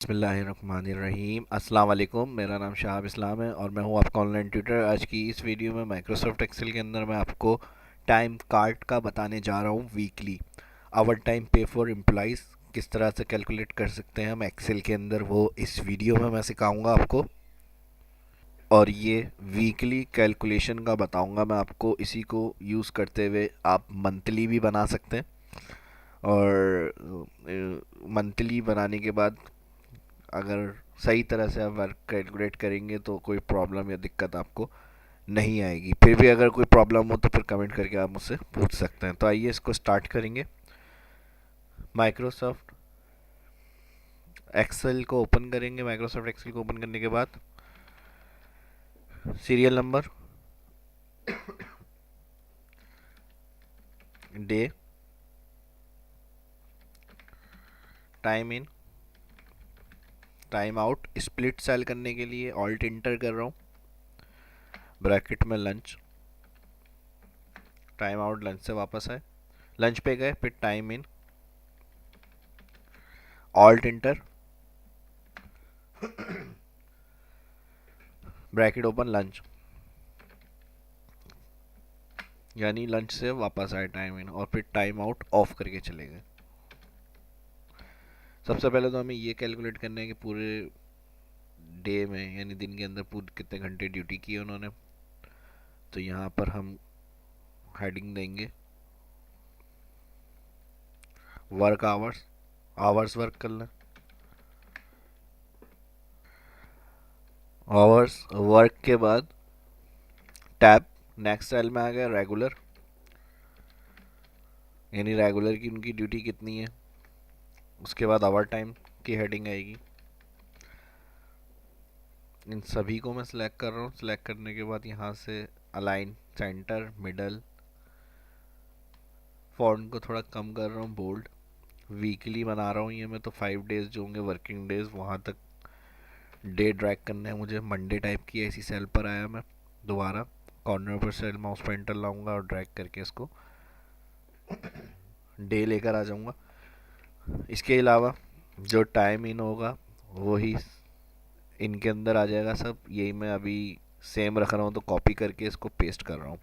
बिस्मिल्लाहिर्रहमानिर्रहीम। अस्सलाम वालेकुम। मेरा नाम शाहाब इस्लाम है और मैं हूँ आपका ऑनलाइन ट्यूटर। आज की इस वीडियो में माइक्रोसॉफ्ट एक्सेल के अंदर मैं आपको टाइम कार्ड का बताने जा रहा हूँ। वीकली आवर टाइम पे फॉर एम्प्लॉइज़ किस तरह से कैलकुलेट कर सकते हैं हम एक्सेल के अंदर, वो इस वीडियो में मैं सिखाऊंगा आपको। और ये वीकली कैलकुलेशन का बताऊंगा मैं आपको। इसी को यूज़ करते हुए आप मंथली भी बना सकते हैं और मंथली बनाने के बाद अगर सही तरह से आप वर्क कैलकुलेट करेंगे तो कोई प्रॉब्लम या दिक्कत आपको नहीं आएगी। फिर भी अगर कोई प्रॉब्लम हो तो फिर कमेंट करके आप मुझसे पूछ सकते हैं। तो आइए इसको स्टार्ट करेंगे। माइक्रोसॉफ्ट एक्सेल को ओपन करेंगे। माइक्रोसॉफ्ट एक्सेल को ओपन करने के बाद serial number, day, time in, time out, split cell करने के लिए ऑल्ट इंटर कर रहा हूँ, ब्रैकेट में लंच, टाइम आउट, लंच से वापस आए, लंच पे गए, फिर time in, alt inter, bracket open, lunch, यानी लंच से वापस आए टाइम इन, और फिर टाइम आउट ऑफ करके चले गए। सबसे पहले तो हमें ये कैलकुलेट करना है कि पूरे डे में यानी दिन के अंदर पूरे कितने घंटे ड्यूटी की है उन्होंने। तो यहाँ पर हम हेडिंग देंगे वर्क आवर्स, आवर्स वर्क करना, आवर्स वर्क के बाद टैब, नेक्स्ट सेल में आ गया रेगुलर, यानी रेगुलर की उनकी ड्यूटी कितनी है। उसके बाद आवर टाइम की हेडिंग आएगी। इन सभी को मैं सिलेक्ट कर रहा हूँ। सिलेक्ट करने के बाद यहाँ से अलाइन, सेंटर, मिडल, फॉन्ट को थोड़ा कम कर रहा हूँ, बोल्ड। वीकली बना रहा हूँ ये मैं, तो 5 डेज जो होंगे वर्किंग डेज वहाँ तक डे ड्रैग करना है मुझे। मंडे टाइप की ऐसी सेल पर आया मैं, दोबारा कॉर्नर पर सेल माउस पॉइंटर लाऊंगा और ड्रैग करके इसको डे लेकर आ जाऊंगा। इसके अलावा जो टाइम इन होगा वही इनके अंदर आ जाएगा सब। यही मैं अभी सेम रख रहा हूँ, तो कॉपी करके इसको पेस्ट कर रहा हूँ।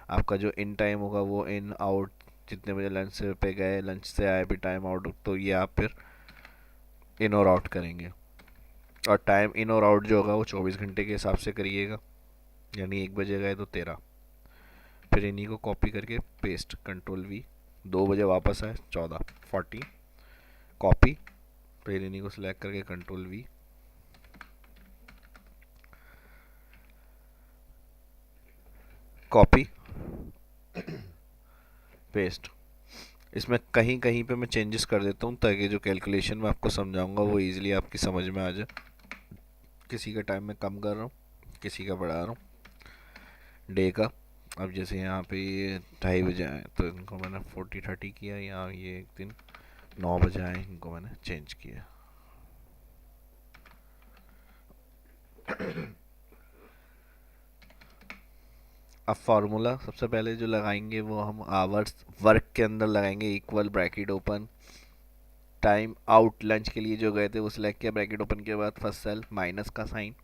आपका जो इन टाइम होगा वो इन आउट, जितने बजे लंच से पे गए, लंच से आए भी टाइम आउट, तो ये आप फिर इन और आउट करेंगे। और टाइम इन और आउट जो होगा वो 24 घंटे के हिसाब से करिएगा, यानी 1 बजे गए तो 13। फिर इन्हीं को कॉपी करके पेस्ट, कंट्रोल वी, 2 बजे वापस आए 14, 40, कॉपी, फिर इन्हीं को सिलेक्ट करके कंट्रोल वी, कॉपी, पेस्ट। इसमें कहीं कहीं पे मैं चेंजेस कर देता हूँ ताकि जो कैलकुलेशन मैं आपको समझाऊंगा वो इजीली आपकी समझ में आ जाए। किसी का टाइम मैं कम कर रहा हूँ, किसी का बढ़ा रहा हूँ। डे का, अब जैसे यहाँ पे ये 2:30 बजे आए तो इनको मैंने 40-30 किया। यहाँ ये एक दिन 9 बजे आए, इनको मैंने चेंज किया। अब फार्मूला सबसे पहले जो लगाएंगे वो हम आवर्स वर्क के अंदर लगाएंगे। Equal, bracket open, time out, lunch के लिए जो गए थे वो सिलेक्ट किया, ब्रैकेट ओपन के बाद फर्स्ट सेल माइनस का साइन,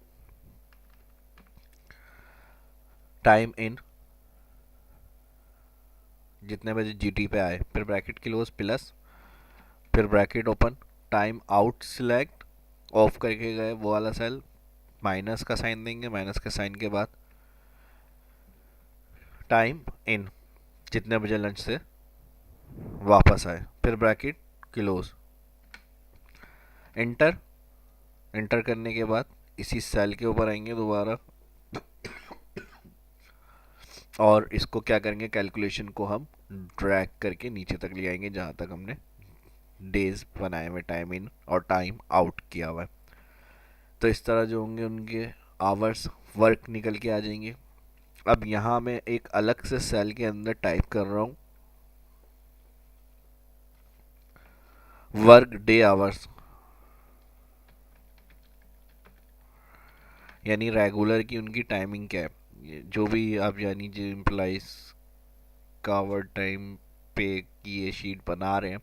टाइम इन, जितने बजे जीटी पे आए, फिर ब्रैकेट क्लोज, प्लस, फिर bracket open, time out select, of करके गए वो वाला सेल, माइनस का साइन देंगे, माइनस के साइन के बाद टाइम इन, जितने बजे लंच से वापस आए, फिर ब्रैकेट क्लोज, इंटर, इंटर करने के बाद इसी सेल के ऊपर आएंगे दोबारा और इसको क्या करेंगे, कैलकुलेशन को हम ड्रैग करके नीचे तक ले आएंगे जहाँ तक हमने डेज बनाए हुए, टाइम इन और टाइम आउट किया हुआ है। तो इस तरह जो होंगे उनके आवर्स वर्क निकल के आ जाएंगे। अब यहाँ मैं एक अलग से सेल के अंदर टाइप कर रहा हूँ वर्क डे आवर्स, यानी रेगुलर की उनकी टाइमिंग क्या है। जो भी आप यानी जो एम्प्लॉइज का ओवर टाइम पे की ये शीट बना रहे हैं,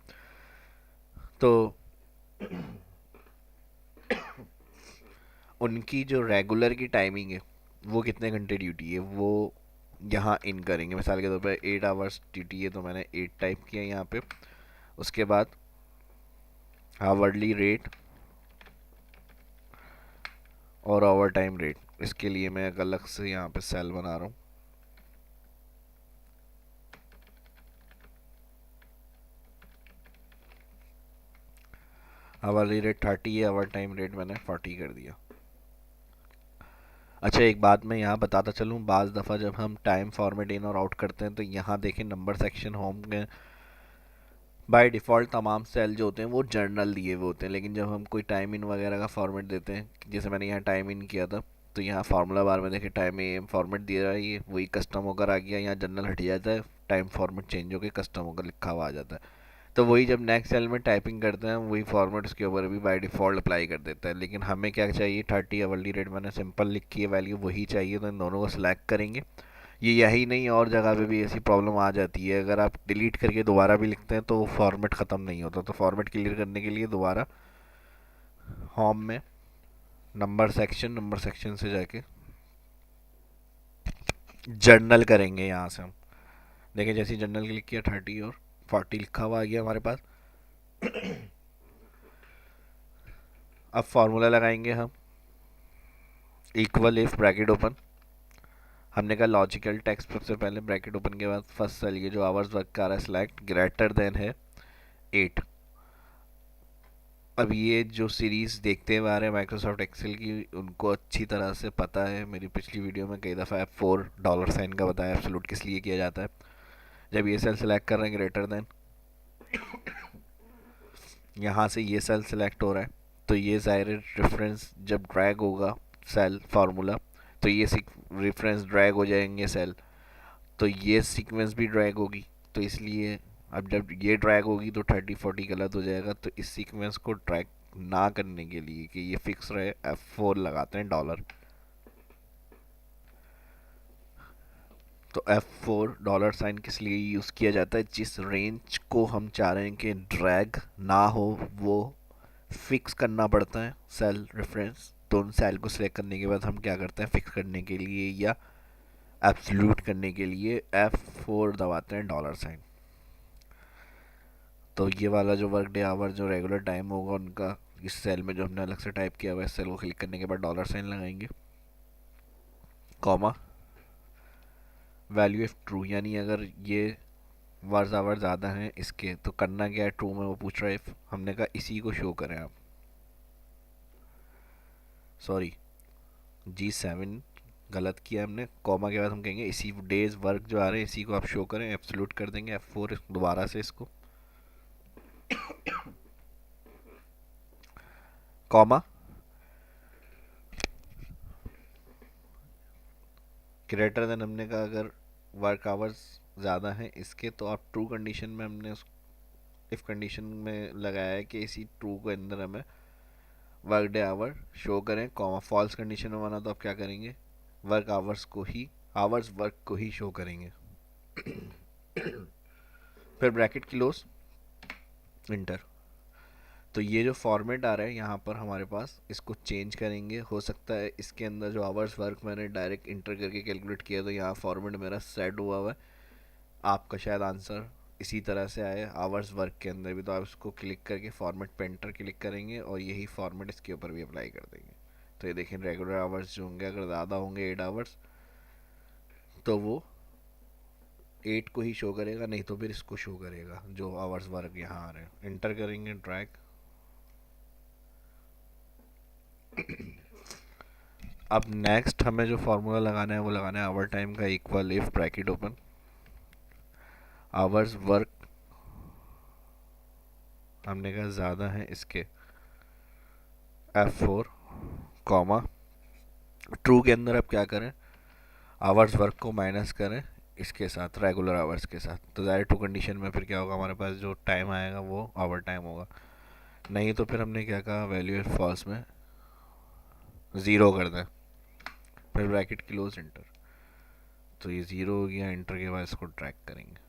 तो उनकी जो रेगुलर की टाइमिंग है वो कितने घंटे ड्यूटी है वो यहाँ इन करेंगे। मिसाल के तौर पर 8 आवर्स ड्यूटी है तो मैंने 8 टाइप किया यहाँ पे। उसके बाद हावर्ली रेट और ओवर टाइम रेट, इसके लिए मैं एक अलग से यहाँ पे सेल बना रहा हूँ। हावर्ली रेट 30 है, ओवर टाइम रेट मैंने 40 कर दिया। अच्छा, एक बात मैं यहाँ बताता चलूँ, बाज़ दफ़ा जब हम टाइम फॉर्मेट इन और आउट करते हैं तो यहाँ देखें नंबर सेक्शन होम में बाय डिफ़ॉल्ट तमाम सेल जो होते हैं वो जर्नल दिए हुए होते हैं, लेकिन जब हम कोई टाइम इन वगैरह का फॉर्मेट देते हैं, जैसे मैंने यहाँ टाइम इन किया था, तो यहाँ फार्मूला बार में देखें टाइम इन फॉर्मेट दिया है, ये वही कस्टम होकर आ गया, यहाँ जर्नल हट जाता है, टाइम फॉर्मेट चेंज होकर कस्टम होकर लिखा हुआ आ जाता है। तो वही जब नेक्स्ट सेल में टाइपिंग करते हैं वही फॉर्मेट उसके ऊपर भी बाय डिफ़ॉल्ट अप्लाई कर देता है। लेकिन हमें क्या चाहिए, 30 अवर्ली रेट मैंने सिंपल लिखी है वैल्यू, वही चाहिए, तो इन दोनों को सिलेक्ट करेंगे। ये यही नहीं, और जगह पे भी ऐसी प्रॉब्लम आ जाती है, अगर आप डिलीट करके दोबारा भी लिखते हैं तो वो फॉर्मेट ख़त्म नहीं होता। तो फॉर्मेट क्लियर करने के लिए दोबारा होम में नंबर सेक्शन से जाके जर्नल करेंगे। यहाँ से हम देखें जैसे जर्नल क्लिक किया 30 और 40 लिखा हुआ आ गया हमारे पास। अब फार्मूला लगाएंगे हम, इक्वल इफ ब्रैकेट ओपन, हमने कहा लॉजिकल टेक्स्ट सबसे पहले ब्रैकेट ओपन के बाद फर्स्ट सेल, ये जो आवर्स वर्क का रहा है सिलेक्ट, ग्रेटर देन है 8। अब ये जो सीरीज़ देखते हुए आ रहे हैं माइक्रोसॉफ्ट एक्सेल की, उनको अच्छी तरह से पता है, मेरी पिछली वीडियो में कई दफ़ा F4 डॉलर साइन का बताया एब्सोल्यूट किस लिए किया जाता है। जब ये सेल सेलेक्ट कर रहे हैं ग्रेटर देन, यहाँ से ये सेल सेलेक्ट हो रहा है, तो ये ज़ाहिर रेफरेंस जब ड्रैग होगा सेल फार्मूला, तो ये रेफरेंस ड्रैग हो जाएंगे सेल, तो ये सीक्वेंस भी ड्रैग होगी। तो इसलिए अब जब ये ड्रैग होगी तो 30-40 गलत हो जाएगा। तो इस सीक्वेंस को ड्रैग ना करने के लिए कि ये फिक्स रहे, F4 लगाते हैं डॉलर। तो F4 डॉलर साइन किस लिए यूज़ किया जाता है, जिस रेंज को हम चाह रहे हैं कि ड्रैग ना हो वो फिक्स करना पड़ता है सेल रेफरेंस। तो उन सेल को सिलेक्ट करने के बाद हम क्या करते हैं, फिक्स करने के लिए या एब्सोल्यूट करने के लिए F4 दबाते हैं डॉलर साइन। तो ये वाला जो वर्क डे आवर जो रेगुलर टाइम होगा उनका, इस सेल में जो हमने अलग से टाइप किया हुआ है, इस सेल को क्लिक करने के बाद डॉलर साइन लगाएंगे, कॉमा, वैल्यू इफ ट्रू, यानी अगर ये वर्ज आवर ज़्यादा हैं इसके तो करना क्या है, ट्रू में वो पूछ रहा है इफ, हमने कहा इसी को शो करें आप, सॉरी G7 गलत किया हमने, कॉमा के बाद हम कहेंगे इसी डेज वर्क जो आ रहे हैं इसी को आप शो करें, एब्सोल्यूट कर देंगे F4 दोबारा से इसको, कॉमा, ग्रेटर देन, हमने कहा अगर वर्क आवर्स ज़्यादा हैं इसके तो आप ट्रू कंडीशन में, हमने उस इफ़ कंडीशन में लगाया है कि इसी ट्रू के अंदर हमें वर्क डे आवर शो करें, कॉमा, फॉल्स कंडीशन में बना तो आप क्या करेंगे, वर्क आवर्स को ही, आवर्स वर्क को ही शो करेंगे। फिर ब्रैकेट क्लोज, इंटर। तो ये जो फॉर्मेट आ रहा है यहाँ पर हमारे पास, इसको चेंज करेंगे। हो सकता है इसके अंदर जो आवर्स वर्क मैंने डायरेक्ट इंटर करके कैलकुलेट किया तो यहाँ फॉर्मेट मेरा सेट हुआ हुआ है, आपका शायद आंसर इसी तरह से आए आवर्स वर्क के अंदर भी। तो आप इसको क्लिक करके फॉर्मेट पे एंटर क्लिक करेंगे और यही फॉर्मेट इसके ऊपर भी अप्लाई कर देंगे। तो ये देखें रेगुलर आवर्स जो होंगे अगर ज़्यादा होंगे 8 आवर्स तो वो 8 को ही शो करेगा, नहीं तो फिर इसको शो करेगा जो आवर्स वर्क यहाँ आ रहे हैं। इंटर करेंगे, ड्रैग। अब नेक्स्ट हमें जो फार्मूला लगाना है वो लगाना है आवर टाइम का, equal if bracket open, hours work हमने कहा ज़्यादा है इसके, F4, कॉमा, ट्रू के अंदर आप क्या करें, आवर्स वर्क को माइनस करें इसके साथ, रेगुलर आवर्स के साथ। तो ज़ाहिर टू कंडीशन में फिर क्या होगा, हमारे पास जो टाइम आएगा वो आवर टाइम होगा, नहीं तो फिर हमने क्या कहा, वैल्यू इफ फॉल्स में 0 कर दें, फिर ब्रैकेट क्लोज, इंटर। तो ये 0 हो गया, इंटर के बाद इसको ट्रैक करेंगे।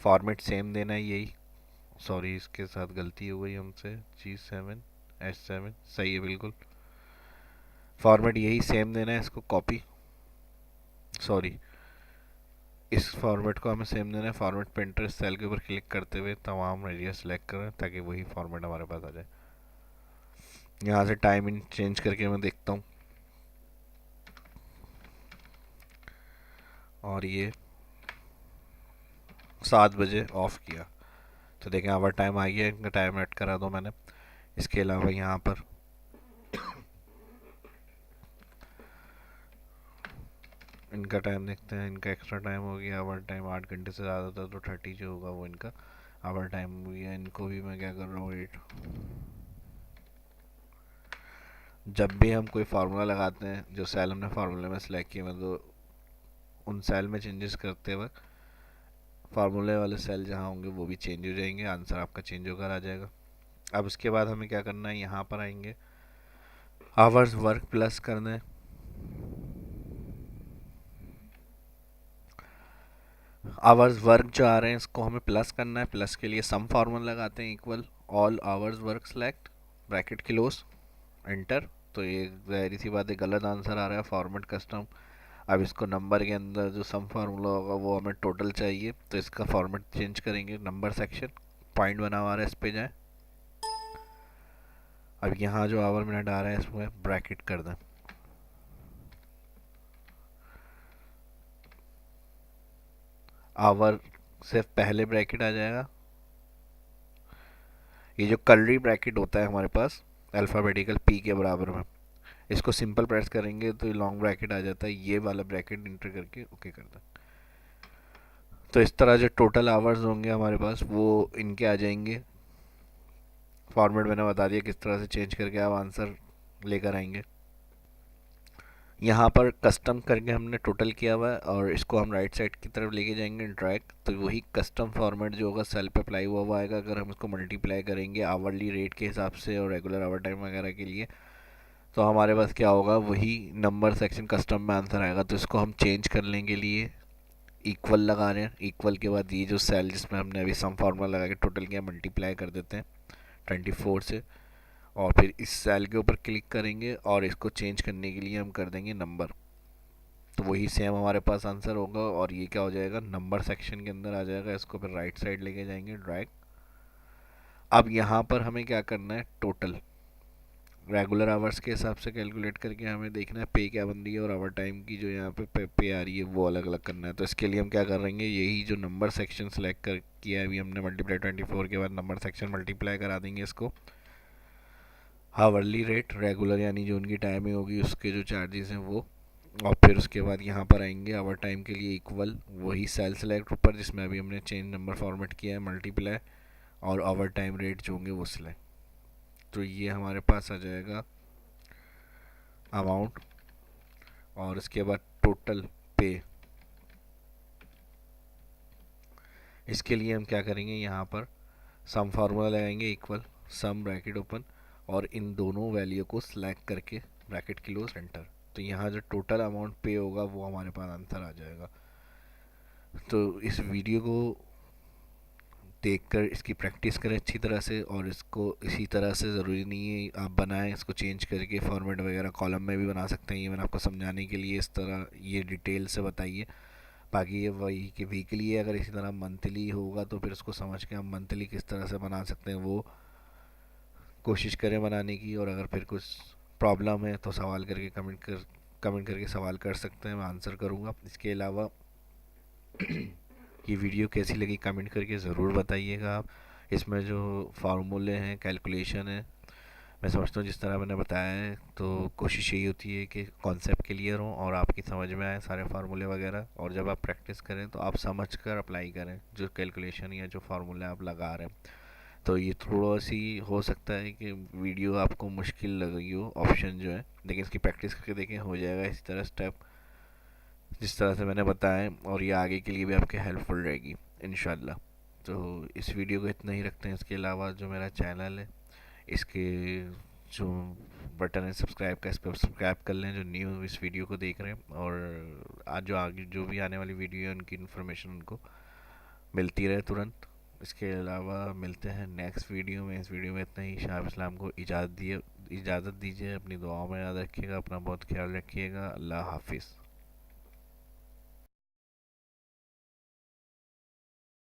फॉर्मेट सेम देना है यही, सॉरी इसके साथ गलती हो गई हमसे, G7 H7 सही है बिल्कुल। फॉर्मेट यही सेम देना है, इसको कॉपी, सॉरी, इस फॉर्मेट को हमें सेम देना है। फॉर्मेट प्रिंटर सेल के ऊपर क्लिक करते हुए तमाम एरिया सेलेक्ट करें ताकि वही फॉर्मेट हमारे पास आ जाए। यहाँ से टाइम इन चेंज करके मैं देखता हूँ, और ये 7 बजे ऑफ किया तो देखें आवर टाइम आ गया, इनका टाइम ऐड करा दो मैंने। इसके अलावा यहाँ पर इनका टाइम देखते हैं, इनका एक्स्ट्रा टाइम हो गया, आवर टाइम 8 घंटे से ज़्यादा था तो 30 जो होगा वो इनका आवर टाइम हो गया। इनको भी मैं क्या कर रहा हूँ, 8। जब भी हम कोई फार्मूला लगाते हैं, जो सेल हमने फार्मूले में सेलेक्ट किया, मैं तो उन सेल में चेंजेस करते वक्त फार्मूले वाले सेल जहाँ होंगे वो भी चेंज हो जाएंगे, आंसर आपका चेंज होकर आ जाएगा। अब उसके बाद हमें क्या करना है, यहाँ पर आएंगे, आवर्स वर्क प्लस करना है। आवर्स वर्क जो आ रहे हैं इसको हमें प्लस करना है। प्लस के लिए सम फार्मूला लगाते हैं, equal all hours work select, bracket close, enter. तो ये जाहिर सी बात है गलत आंसर आ रहा है, फॉर्मेट कस्टम। अब इसको नंबर के अंदर जो सम फार्मूला होगा वो हमें टोटल चाहिए, तो इसका फॉर्मेट चेंज करेंगे, नंबर सेक्शन, पॉइंट बना हुआ है इस पे जाए। अब यहाँ जो आवर मिनट आ रहा है इसमें ब्रैकेट कर दें, आवर से पहले ब्रैकेट आ जाएगा। ये जो कर्ली ब्रैकेट होता है हमारे पास अल्फ़ाबेटिकल पी के बराबर में, इसको सिंपल प्रेस करेंगे तो लॉन्ग ब्रैकेट आ जाता है, ये वाला ब्रैकेट इंटर करके ओके कर दें। तो इस तरह जो टोटल आवर्स होंगे हमारे पास वो इनके आ जाएंगे। फॉर्मेट मैंने बता दिया किस तरह से चेंज करके आप आंसर लेकर आएंगे। यहाँ पर कस्टम करके हमने टोटल किया हुआ है और इसको हम राइट साइड की तरफ लेके जाएंगे ड्रैग, तो वही कस्टम फॉर्मेट जो होगा सेल पे अप्लाई हुआ हुआ आएगा। अगर हम इसको मल्टीप्लाई करेंगे आवरली रेट के हिसाब से और रेगुलर आवर टाइम वगैरह के लिए, तो हमारे पास क्या होगा, वही नंबर सेक्शन कस्टम में आंसर आएगा। तो इसको हम चेंज करने के लिए इक्वल लगा रहे हैं, इक्वल के बाद ये जो सेल जिसमें हमने अभी सम फार्मूला लगा के टोटल किया मल्टीप्लाई कर देते हैं 24 से, और फिर इस सेल के ऊपर क्लिक करेंगे और इसको चेंज करने के लिए हम कर देंगे नंबर। तो वही सेम हमारे पास आंसर होगा और ये क्या हो जाएगा, नंबर सेक्शन के अंदर आ जाएगा। इसको फिर राइट साइड लेके जाएंगे ड्रैग। अब यहाँ पर हमें क्या करना है, टोटल रेगुलर आवर्स के हिसाब से कैलकुलेट करके हमें देखना है पे क्या बन रही है, और आवर टाइम की जो यहाँ पे आ रही है वो अलग अलग करना है। तो इसके लिए हम क्या करेंगे, यही जो नंबर सेक्शन सेलेक्ट कर किया है अभी हमने मल्टीप्लाई 24 के बाद नंबर सेक्शन मल्टीप्लाई करा देंगे इसको हावरली रेट रेगुलर यानी जो उनकी टाइमिंग होगी उसके जो चार्जेस हैं वो, और फिर उसके बाद यहाँ पर आएंगे आवर टाइम के लिए इक्वल वही सेल सेलेक्ट ऊपर जिसमें अभी हमने चेंज नंबर फॉर्मेट किया है मल्टीप्लाई, और आवर टाइम रेट जो होंगे वो सिलेक्ट। तो ये हमारे पास आ जाएगा अमाउंट, और इसके बाद टोटल पे। इसके लिए हम क्या करेंगे, यहाँ पर सम फार्मूला लगाएंगे, इक्वल सम ब्रैकेट ओपन, और इन दोनों वैल्यू को सिलेक्ट करके ब्रैकेट क्लोज एंटर। तो यहाँ जो टोटल अमाउंट पे होगा वो हमारे पास आंसर आ जाएगा। तो इस वीडियो को देखकर इसकी प्रैक्टिस करें अच्छी तरह से, और इसको इसी तरह से ज़रूरी नहीं है आप बनाएं, इसको चेंज करके फॉर्मेट वगैरह कॉलम में भी बना सकते हैं। ये मैंने आपको समझाने के लिए इस तरह ये डिटेल से बताइए। बाकी ये वही कि वीकली है, अगर इसी तरह मंथली होगा तो फिर उसको समझ के हम मंथली किस तरह से बना सकते हैं वो कोशिश करें बनाने की। और अगर फिर कुछ प्रॉब्लम है तो सवाल करके कमेंट करके सवाल कर सकते हैं, मैं आंसर करूँगा। इसके अलावा ये वीडियो कैसी लगी कमेंट करके ज़रूर बताइएगा आप। इसमें जो फार्मूले हैं कैलकुलेशन है, मैं समझता हूँ जिस तरह मैंने बताया है, तो कोशिश यही होती है कि कॉन्सेप्ट क्लियर हो और आपकी समझ में आए सारे फार्मूले वगैरह, और जब आप प्रैक्टिस करें तो आप समझ कर अप्लाई करें जो कैलकुलेशन या जो फार्मूले आप लगा रहे हैं। तो ये थोड़ा सी हो सकता है कि वीडियो आपको मुश्किल लगी हो ऑप्शन जो है, लेकिन इसकी प्रैक्टिस करके देखें हो जाएगा इस तरह स्टेप जिस तरह से मैंने बताया, और ये आगे के लिए भी आपके हेल्पफुल रहेगी इंशाल्लाह। तो इस वीडियो को इतना ही रखते हैं। इसके अलावा जो मेरा चैनल है इसके जो बटन है सब्सक्राइब का, इस पर सब्सक्राइब कर लें जो न्यू इस वीडियो को देख रहे हैं, और आज जो आगे जो भी आने वाली वीडियो है उनकी इन्फॉर्मेशन उनको मिलती रहे तुरंत। इसके अलावा मिलते हैं नेक्स्ट वीडियो में। इस वीडियो में इतना ही। शाह इस्लाम को इजाज़त दिए, इजाज़त दीजिए, अपनी दुआओं में याद रखिएगा, अपना बहुत ख्याल रखिएगा। अल्लाह हाफिज़।